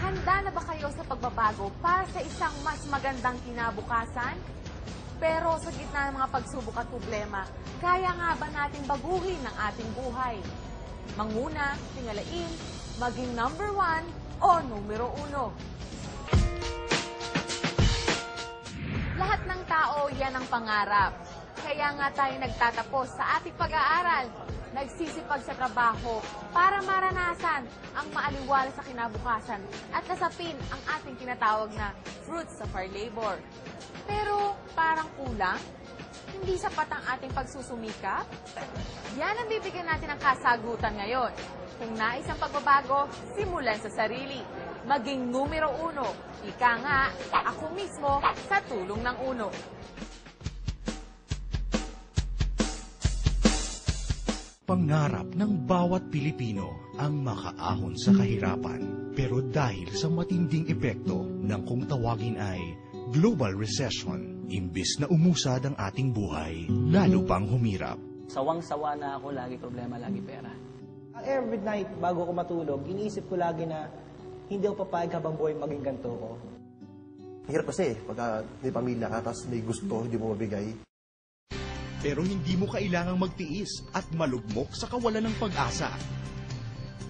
Handa na ba kayo sa pagbabago para sa isang mas magandang kinabukasan? Pero sa gitna ng mga pagsubok at problema, kaya nga ba natin baguhin ang ating buhay? Manguna, tingalain, maging number 1 o numero 1. Lahat ng tao, yan ang pangarap. Kaya nga tayo nagtatapos sa ating pag-aaral, nagsisipag sa trabaho para maranasan ang maaliwala sa kinabukasan at nasapin ang ating tinatawag na fruits of our labor. Pero parang kulang? Hindi sapat ang ating pagsusumikap? Yan ang bibigyan natin ng kasagutan ngayon. Kung nais ang pagbabago, simulan sa sarili. Maging numero 1. Ika nga, ako mismo sa tulong ng uno. Pangarap ng bawat Pilipino ang makaahon sa kahirapan. Pero dahil sa matinding epekto ng kung tawagin ay global recession, imbis na umusad ang ating buhay, lalo pang humirap. Sawang-sawa na ako, lagi problema, lagi pera. Every night, bago ako matulog, iniisip ko lagi na hindi ako papayag habang buhay maging ganito ko. Hirap kasi pagka may pamilya ka, tapos may gusto, hindi mo mabigay. Pero hindi mo kailangang magtiis at malugmok sa kawalan ng pag-asa.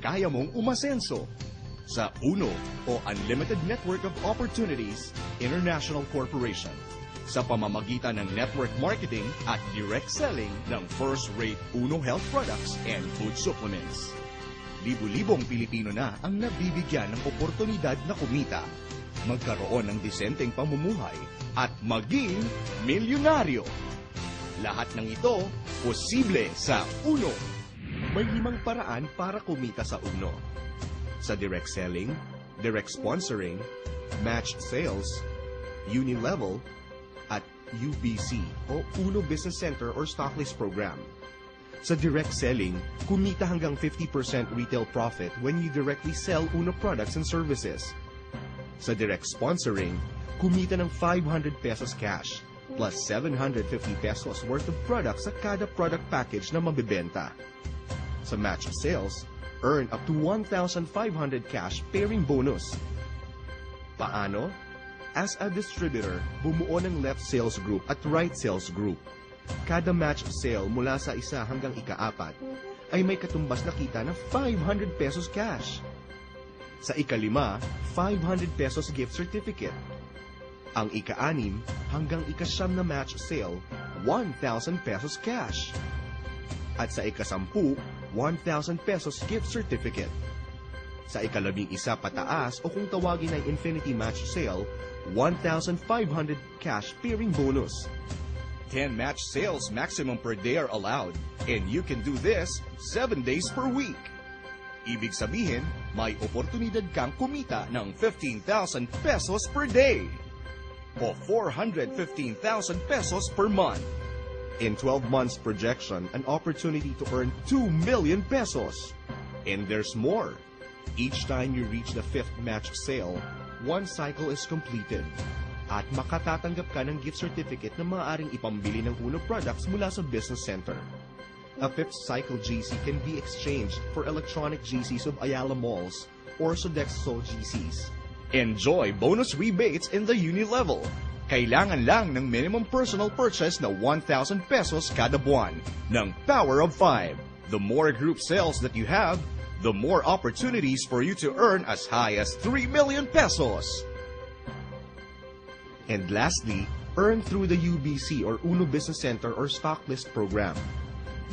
Kaya mong umasenso sa UNO o Unlimited Network of Opportunities International Corporation sa pamamagitan ng network marketing at direct selling ng first-rate UNO health products and food supplements. Libu-libong Pilipino na ang nabibigyan ng oportunidad na kumita, magkaroon ng disenteng pamumuhay at maging milyonaryo. Lahat ng ito, posible sa UNO. May 5 paraan para kumita sa UNO. Sa direct selling, direct sponsoring, matched sales, uni-level, at UBC o UNO Business Center or Stocklist Program. Sa direct selling, kumita hanggang 50% retail profit when you directly sell UNO products and services. Sa direct sponsoring, kumita ng 500 pesos cash plus 750 pesos worth of products sa kada product package na mabibenta. Sa matched sales, earn up to 1,500 cash pairing bonus. Paano? As a distributor, bumuo ng left sales group at right sales group. Kada matched sale mula sa 1 hanggang ika-4 ay may katumbas na kita na 500 pesos cash. Sa ika-5, 500 pesos gift certificate. Ang ika-6 hanggang ika-9 na match sale, 1,000 pesos cash. At sa ika-10, 1,000 pesos gift certificate. Sa ika-11 pataas o kung tawagin ay infinity match sale, 1,500 cash pairing bonus. 10 match sales maximum per day are allowed, and you can do this 7 days per week. Ibig sabihin, may oportunidad kang kumita ng 15,000 pesos per day o 415,000 pesos per month. In 12 months projection, an opportunity to earn 2 million pesos. And there's more. Each time you reach the 5th match sale, 1 cycle is completed. At makatatanggap ka ng gift certificate na maaaring ipambili ng UNO products mula sa business center. A 5th cycle GC can be exchanged for electronic GCs of Ayala Malls or Sodexo GCs. Enjoy bonus rebates in the uni level. Kailangan lang ng minimum personal purchase na 1,000 pesos kada buwan ng Power of 5. The more group sales that you have, the more opportunities for you to earn as high as 3 million pesos. And lastly, earn through the UBC or UNO Business Center or Stocklist Program.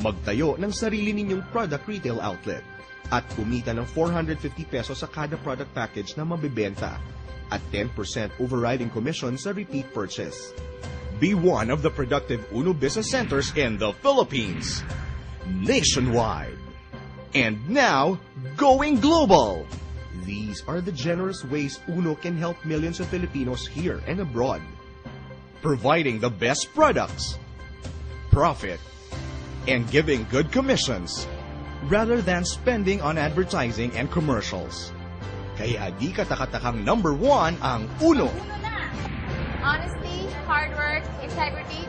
Magtayo ng sarili ninyong product retail outlet at kumita ng 450 pesos sa kada product package na mabibenta at 10% overriding commission sa repeat purchase. Be one of the productive UNO Business Centers in the Philippines, nationwide. And now, going global! These are the generous ways UNO can help millions of Filipinos here and abroad. Providing the best products, profit, and giving good commissions, rather than spending on advertising and commercials. Kaya di katakatakang number 1 ang Uno. Honesty, hard work, integrity,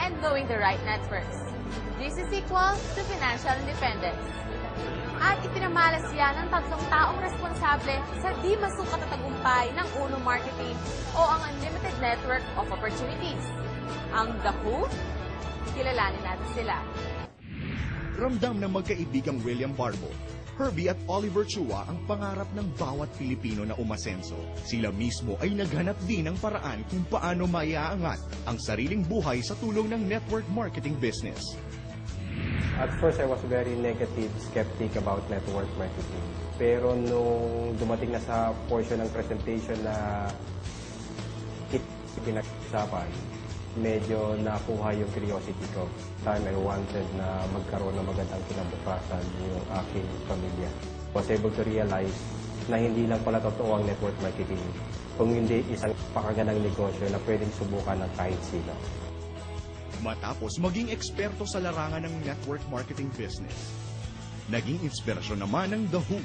and knowing the right networks. This is equal to financial independence. At ipinamalas yan ng tatlong taong responsable sa di masukat na tagumpay ng Uno Marketing o ang Unlimited Network of Opportunities. Ang The Who? Kilalanin natin sila. Ramdam ng magkaibigang William Barbo, Herbie at Oliver Chua ang pangarap ng bawat Pilipino na umasenso. Sila mismo ay naghanap din ng paraan kung paano maiaangat ang sariling buhay sa tulong ng network marketing business. At first, I was very negative, skeptic about network marketing. Pero nung dumating na sa portion ng presentation na pinag-usapan, medyo nakuha yung curiosity ko. Time I wanted na magkaroon ng magandang kinabukasan yung aking pamilya. I was able to realize na hindi lang pala totoo ang network marketing, kung hindi isang pakagandang negosyo na pwedeng subukan ng kahit sino. Matapos maging eksperto sa larangan ng network marketing business, naging inspirasyon naman ng The Who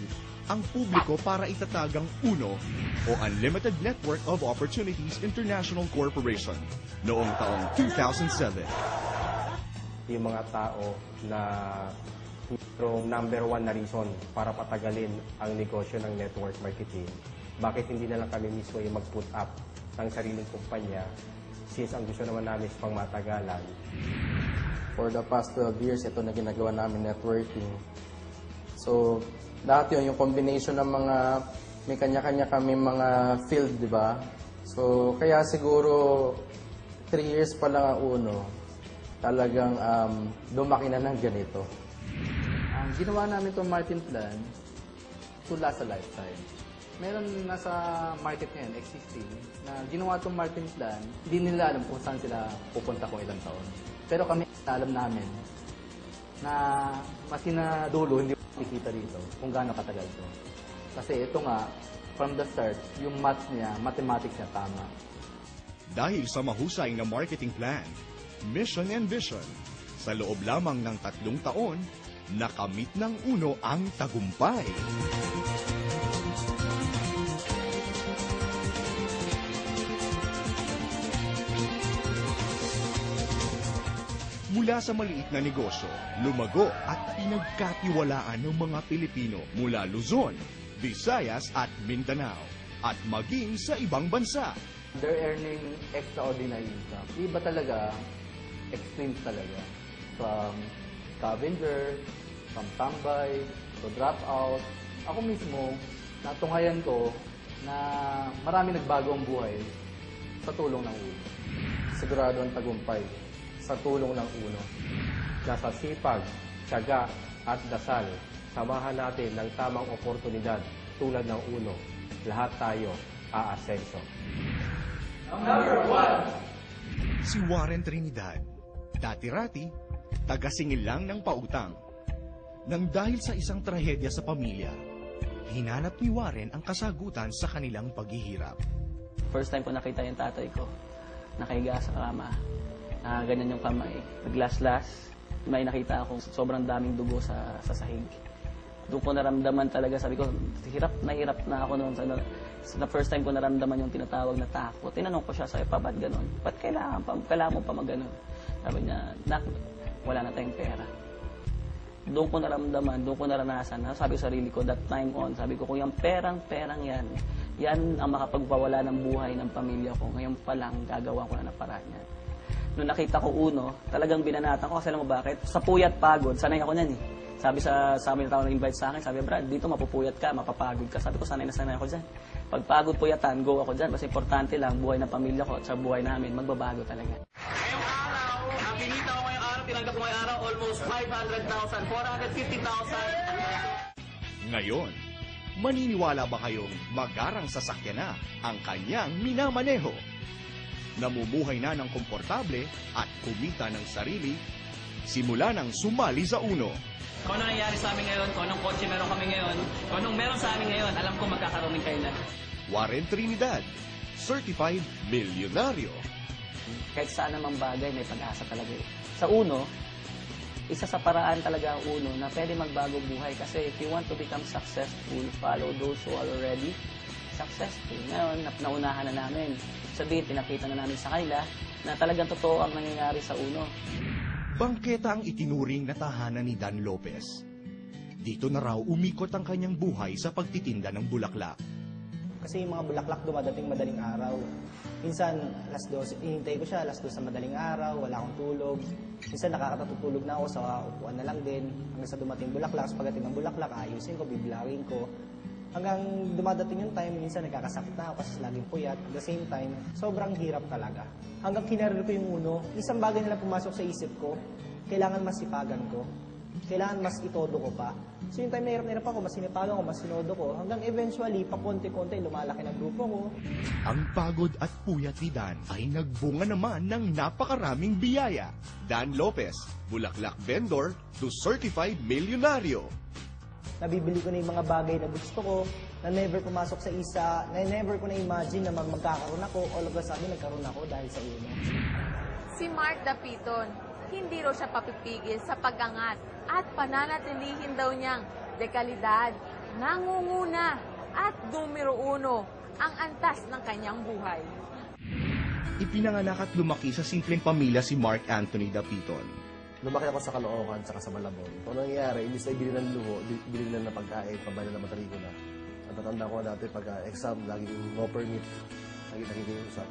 ang publiko para itatag ang Uno o Unlimited Network of Opportunities International Corporation noong taong 2007. Yung mga tao na number 1 na reason para patagalin ang negosyo ng network marketing, bakit hindi na lang kami mismo yung mag-put up ng sariling kumpanya since ang gusto naman namin is pang matagalan. For the past 12 years, ito na ginagawa namin networking. So, dati yung combination ng mga, may kanya-kanya kami mga field, di ba? So, kaya siguro 3 years pa lang ang Uno, talagang lumaki na ng ganito. Ang ginawa namin itong Martin Plan to last a lifetime. Meron nasa market ngayon, existing, na ginawa itong Martin Plan, hindi nila alam kung saan sila pupunta kung ilang taon. Pero kami, alam namin na maski na dulo, hindi makikita dito kung gaano katagal ito. Kasi ito nga, from the start, yung math niya, mathematics niya tama. Dahil sa mahusay na marketing plan, mission and vision, sa loob lamang ng 3 taon, nakamit ng Uno ang tagumpay. Mula sa maliit na negosyo, lumago at pinagkatiwalaan ng mga Pilipino mula Luzon, Visayas at Mindanao at maging sa ibang bansa. They're earning extraordinary income. Iba talaga, extreme talaga. From scavenger, from tambay, to drop out. Ako mismo, natunghayan ko na marami nagbago ang buhay sa tulong ng Uno. Sigurado ang tagumpay sa tulong ng Uno. Nasa sipag, tiyaga at dasal, samahan natin ng tamang oportunidad tulad ng Uno. Lahat tayo aasenso. Si Warren Trinidad, dati-rati, taga-singil lang ng pautang. Nang dahil sa isang trahedya sa pamilya, hinanap ni Warren ang kasagutan sa kanilang paghihirap. First time ko nakita yung tatay ko, nakahiga sa kama. Ganyan yung kamay. Naglaslas. May nakita akong sobrang daming dugo sa sahig. Doon ko naramdaman talaga, sabi ko, hirap na ako noon. Sa first time ko naramdaman yung tinatawag na takot. Tinanong ko siya, sabi pa, ba't ganun? Ba't kailangan mo pa mag-ganun? Sabi niya, nak, wala na tayong pera. Doon ko naramdaman, doon ko naranasan. Sabi ko sa sarili ko, that time on, sabi ko, kung yung perang yan, yan ang makapagpawala ng buhay ng pamilya ko. Ngayon pa lang, gagawa ko na ng paraan yan. Nung nakita ko Uno, talagang binanatan ko kasi alam mo bakit? Sa puyat pagod, sanay ako niyan eh. Sabi sa amin na tao na-invite sa akin, sabi, Brad, dito mapupuyat ka, mapapagod ka. Sabi ko, sanay ako dyan. Pag pagod puyatan, go ako dyan. Basta importante lang, buhay ng pamilya ko at sa buhay namin, magbabago talaga. Ngayong araw, ang kinita ko ngayong araw, tinanggap ko ngayong araw, almost 500,000, 450,000. Ngayon, maniniwala ba kayong magarang sasakyan na ang kanyang minamaneho? Namumuhay na ng komportable at kumita ng sarili, simula nang sumali sa Uno. Kung ano nangyayari sa amin ngayon, kung anong kotse meron kami ngayon, kung anong meron sa amin ngayon, alam ko magkakaroon din kayo na. Warren Trinidad, Certified Milyonaryo. Kahit saan namang bagay, may pag-asa talaga eh. Sa Uno, isa sa paraan talaga ang uno na pwede magbago buhay. Kasi if you want to become successful, follow those who are already successful. Ngayon, naunahan na namin. Sabihin, pinakita na namin sa kanila na talagang totoo ang nangyayari sa uno. Bangketa ang itinuring na tahanan ni Dan Lopez. Dito na raw umikot ang kanyang buhay sa pagtitinda ng bulaklak. Kasi yung mga bulaklak dumadating madaling araw. Minsan, alas 12, hinintay ko siya, alas 2 sa madaling araw, wala akong tulog. Minsan nakakatutulog na ako sa upuan na lang din. Hanggang sa dumating bulaklak, sa pagdating ng bulaklak, ayusin ko, biblawin ko. Hanggang dumadating yung time, minsan nagkakasakit na ako kasi laging puyat. At the same time, sobrang hirap talaga. Hanggang kinarir ko yung uno, isang bagay na lang pumasok sa isip ko, kailangan mas sipagan ko. Kailangan mas itodo ko pa. So yung time na hirap ako, mas sinipagan ko, mas sinodo ko. Hanggang eventually, pakonti-konti, lumalaki ng grupo ko. Ang pagod at puyat ni Dan ay nagbunga naman ng napakaraming biyaya. Dan Lopez, bulaklak vendor to certified milyonaryo. Nabibili ko na yung mga bagay na gusto ko, na never pumasok sa isa, na never ko na-imagine na magkakaroon ako. All of a sudden, nagkaroon ako dahil sa uno. Si Mark Dapiton, hindi raw siya papipigil sa pag-angat at pananatilihin daw niyang dekalidad, nangunguna at numero uno ang antas ng kanyang buhay. Ipinanganak at lumaki sa simpleng pamilya si Mark Anthony Dapiton. Lumaki ako sa Caloocan, saka sa Malabon. Kung nangyayari, imbis na ibili ng luho, bili na ng pagkain, pabala na matariko na. Ang tatanda ko dati pag-exam, laging no permit. Laging usap.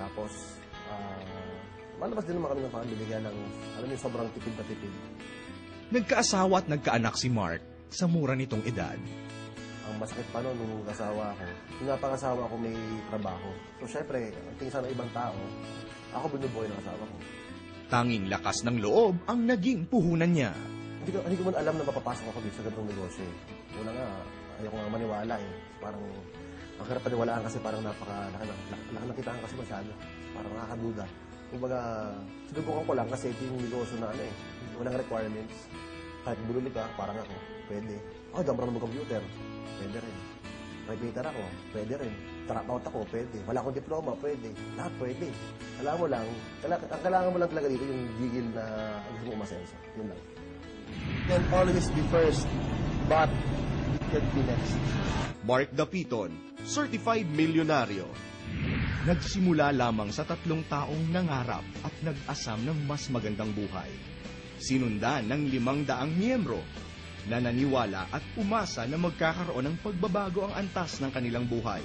Tapos, malabas din naman kami ng family, kaya lang, alam niyo, sobrang tipid na tipid. Nagkaasawa at nagkaanak si Mark sa mura nitong edad. Ang masakit pa noon, nung kasawa ako, yung napangasawa ko may trabaho. So, syempre, ang tingin sana ibang tao, ako binubuhay ng asawa ko. Tanging lakas ng loob ang naging puhunan niya. Hindi ko man alam na mapapasok ako dito sa ganitong negosyo eh. Una nga, ayaw ko nga maniwala eh. Parang, ang hirap paniwalaan kasi parang nakitaan kasi masyado. Parang nakakaduda. Kumbaga, sinubukan ko lang kasi ito yung negosyo na ano eh. Walang requirements. Kahit bululi ka, parang ako, pwede. Oh, damra na mag-computer. Pwede rin. Repeater ako, pwede rin. Dropout ako, pwede. Wala akong diploma, pwede. Lahat pwede. Alam mo lang, ang kailangan mo lang talaga dito yung gigil na gusto mo umasenso. Yun lang. Can always be first, but it can be next. Mark Dapiton, certified milyonaryo. Nagsimula lamang sa 3 taong nangarap at nag-asam ng mas magandang buhay. Sinundan ng 500 miyembro na naniwala at umasa na magkakaroon ng pagbabago ang antas ng kanilang buhay.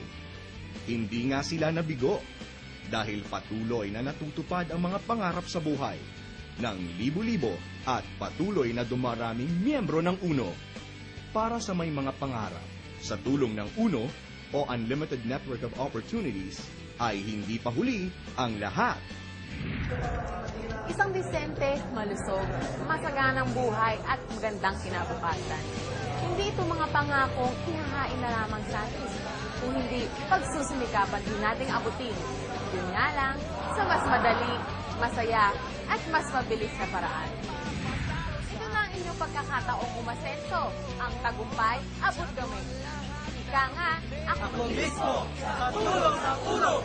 Hindi nga sila nabigo dahil patuloy na natutupad ang mga pangarap sa buhay ng libo-libo at patuloy na dumaraming miyembro ng UNO. Para sa may mga pangarap, sa tulong ng UNO o Unlimited Network of Opportunities, ay hindi pa huli ang lahat. Isang disente, malusog, masaganang buhay at magandang kinabukasan. Hindi ito mga pangakong ihahain na lamang sa atin, kung hindi pagsusumikapan din nating abutin. Yun nga lang, sa mas madali, masaya, at mas mabilis na paraan. Ito na ang inyong pagkakataong umasenso. Ang tagumpay, abot gamay. Ika nga, ako mismo, sa tulong ng ulo.